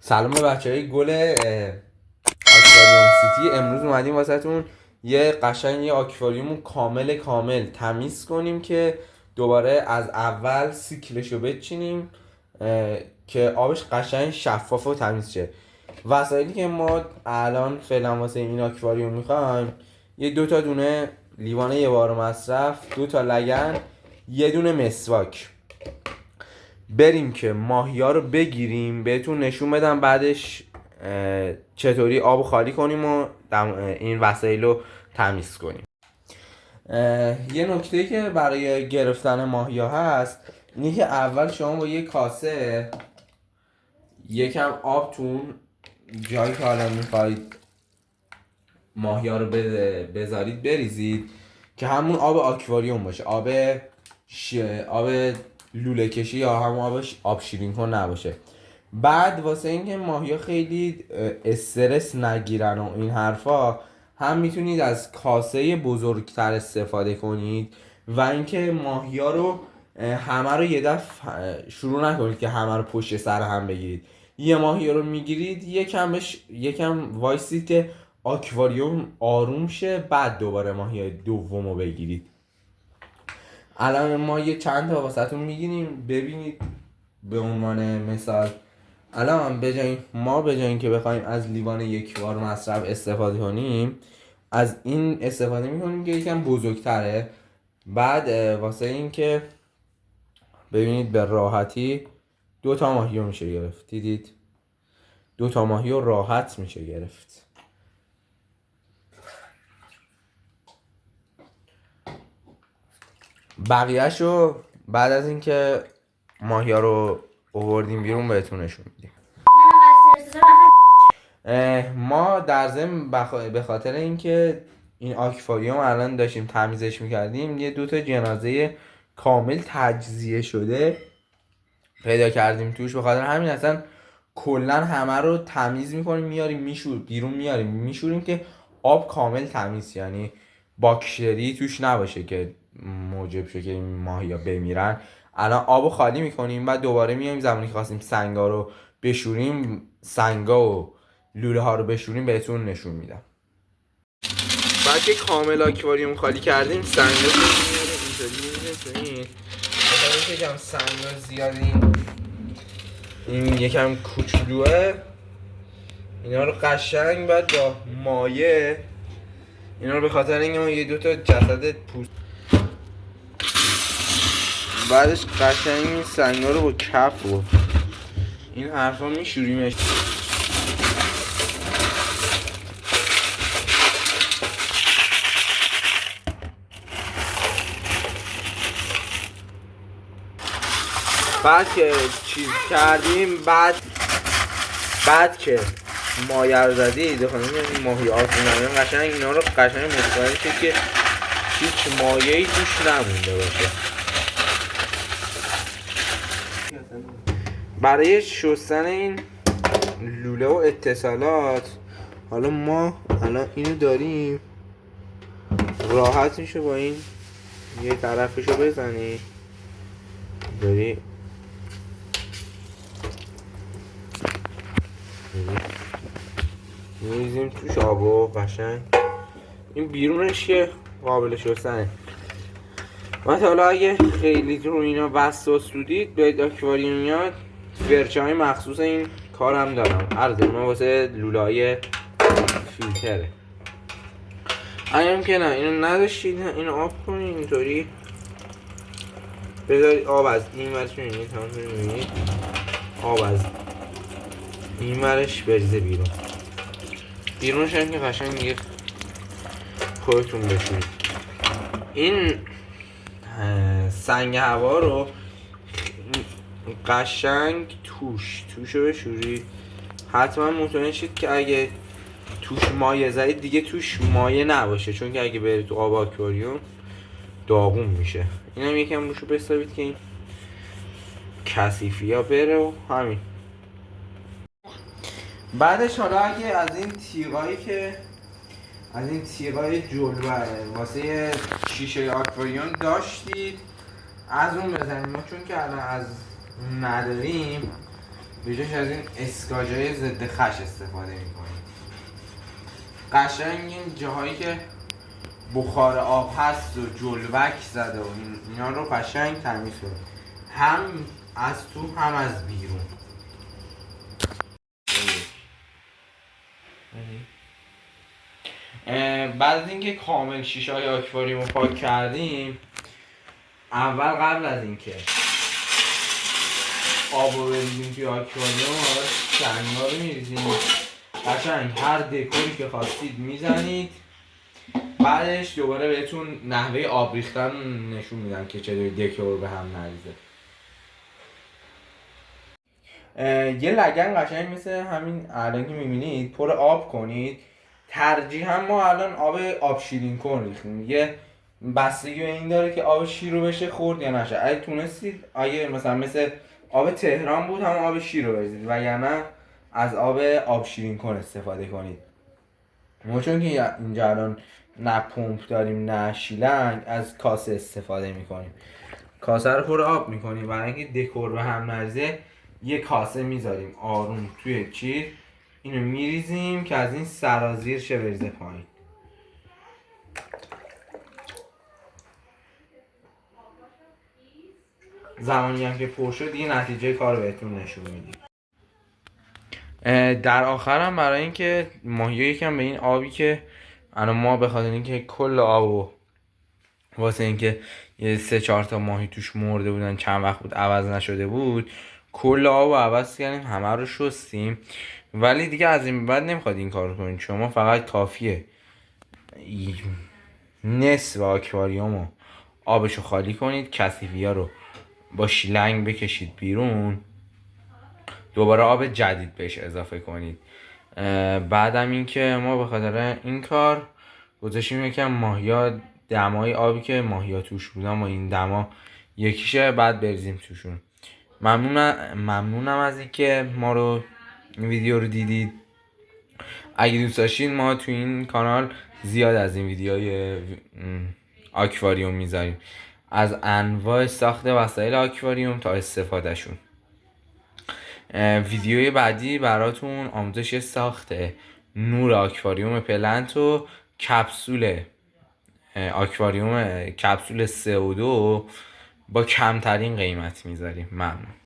سلام به بچهای گل آکواریوم سیتی. امروز اومدیم واسهتون یه قشنگ یه آکواریوم کامل تمیز کنیم که دوباره از اول سیکلشو بچینیم که آبش قشنگ شفاف و تمیز شه. وسایلی که ما الان فعلا واسه این آکواریوم میخوایم یه دوتا دونه لیوان یه بار مصرف، دوتا لگن، یه دونه مسواک. بریم که ماهیا رو بگیریم بهتون نشون بدم بعدش چطوری آب خالی کنیم و این وسایل رو تمیز کنیم. یه نکته که برای گرفتن ماهیا هست اینه که اول شما با یه کاسه یکم آب تون جایی که حالا میخواید ماهیا رو بذارید بریزید که همون آب آکواریوم باشه، آب لوله کشی یا همون آب شیرین کن نباشه. بعد واسه اینکه ماهیا خیلی استرس نگیرن و این حرفا، هم میتونید از کاسه بزرگتر استفاده کنید و اینکه ماهیا رو همه رو یه دفعه شروع نکنید که همه رو پشت سر هم بگیرید. یه ماهیا رو میگیرید یکم وایسید که آکواریوم آروم شه، بعد دوباره ماهی دوم رو بگیرید. الان ما یه چند تا واسهتون میگیریم ببینید. به عنوان مثال الان به جای که بخوایم از لیوان یک بار مصرف استفاده کنیم، از این استفاده میکنیم که یکم بزرگتره. بعد واسه این که ببینید به راحتی دوتا ماهی رو میشه گرفت. دیدید دوتا ماهی رو راحت میشه گرفت. بقیه‌شو بعد از اینکه ماهیا رو آوردیم بیرون بهتون نشون میدیم. ما در ضمن به خاطر اینکه این آکواریوم الان داشتیم تمیزش میکردیم یه دوتا جنازه کامل تجزیه شده پیدا کردیم توش. به خاطر همین اصلا کلا همه رو تمیز میکنیم میاریم بیرون میاریم میشوریم که آب کامل تمیز، یعنی باکتری توش نباشه که موجب شه که این ماهیا بمیرن. الان آبو خالی میکنیم بعد دوباره میایم زمانی که خواستیم سنگا رو بشوریم، سنگا و لوله ها رو بشوریم بهتون نشون میدم. بعد که کامل آکواریوم خالی کردیم سنگا رو میاریم اینطوری میذاریم تو این یکم سنگا زیاد این یکم کوچولوه. اینا رو قشنگ بعد با مایه اینا رو به خاطر اینکه ما یه دوتا جسد پوست بعدش قشنگ این سنگا رو با کف و این حرفا میشوریمش. بعد که چیز کردیم بعد که مایه رو زدید این ماهی آسون قشنگ اینا رو قشنگ مطمئن شد که هیچ مایه‌ای توش نمونده باشه. برای شستن این لوله و اتصالات حالا ما اینو داریم، راحت میشه با این یه طرفشو بزنی داری میریزیم توش آبو قشنگ. این بیرونش که قابل شستنه. و حالا اگه خیلی رو اینا وسواس بودید به آکواریومیات فرچه های مخصوص این کار هم دارم. عرض ما واسه لولای فیلتره. اگرم که نه اینو نداشتید اینو آف کنید اینطوری بذارید آب از این ورش میبینید آب از این ورش بریزه بیرونش هم که قشنگ دیگه خودتون بشورید. این سنگ هوا رو قشنگ توش رو بشورید. حتما مطمئن شید که اگه توش مایه زدید دیگه توش مایه نباشه، چون که اگه بره تو آب آکواریوم داغون میشه. اینم یکم روشو بسابید که این کثیفی ها بره و همین. بعدش حالا اگه از این تیغای جلوه واسه شیشه آکواریوم داشتید از اون بزنید. ما چون که الان از نداریم به جاش از این اسکاجای ضد خش استفاده میکنیم. قشنگ این جاهایی که بخار آب هست و جلوک زده و اینا رو قشنگ تمیز کنیم، هم از تو هم از بیرون. بعد از اینکه کامل شیشه های آکواریوم رو پاک کردیم، اول قبل از اینکه آب رو بریزیم توی آکواریوم، اول سنگا رو میریزیم، قشنگ هر دکوری که خواستید میزنید. بعدش دوباره بهتون نحوه آب ریختن نشون میدم که چطوری دکور به هم نریزه. یه لگن قشنگ مثل همین الان که میبینید پر آب کنید. ترجیحاً ما الان آب شیرین کن ریختیم، یه بستگی به این داره که آب شیر رو بشه خورد یا نشه. اگه تونستید، اگه مثل آب تهران بود هم آب شیر رو بریزید، وگرنه از آب شیرین کن استفاده کنید. ما چون که اینجا الان نه پمپ داریم نه شیلنگ، از کاسه استفاده میکنیم. کاسه رو پر آب میکنیم، برای اینکه دکور به هم نریزه یه کاسه میذاریم آروم توی چیر، اینو میریزیم که از این سرازیر شه بریزه پایین. زمانی هم که پر شد دیگه نتیجه کار بهتون نشون میدیم. در آخر هم برای اینکه ماهی یکم به این آبی که الان ما به خاطر اینکه کل آبو واسه اینکه یه 3-4 تا ماهی توش مرده بودن چند وقت بود عوض نشده بود، کل آبو عوض کردیم، همه رو شستیم. ولی دیگه از این بعد نمیخواد این کار کنید. شما فقط کافیه نصف آکواریومو آبشو خالی کنید، کثیفی‌ها رو با شیلنگ بکشید بیرون، دوباره آب جدید بهش اضافه کنید. بعدم این که ما به خاطر این کار گذاشتیم یکم ماهیا دمای آبی که ماهیا توش بودن با این دما یکیشه، بعد بریزیم توشون. ممنونم از اینکه ما رو این ویدیو رو دیدید. اگه دوست داشتین ما تو این کانال زیاد از این ویدیوهای آکواریوم میذاریم، از انواع ساخت وسایل آکواریوم تا استفادهشون. ویدیوی بعدی براتون آموزش ساخت نور آکواریوم پلنت و کپسول آکواریوم کپسول CO2 با کمترین قیمت میذاریم. ممنون.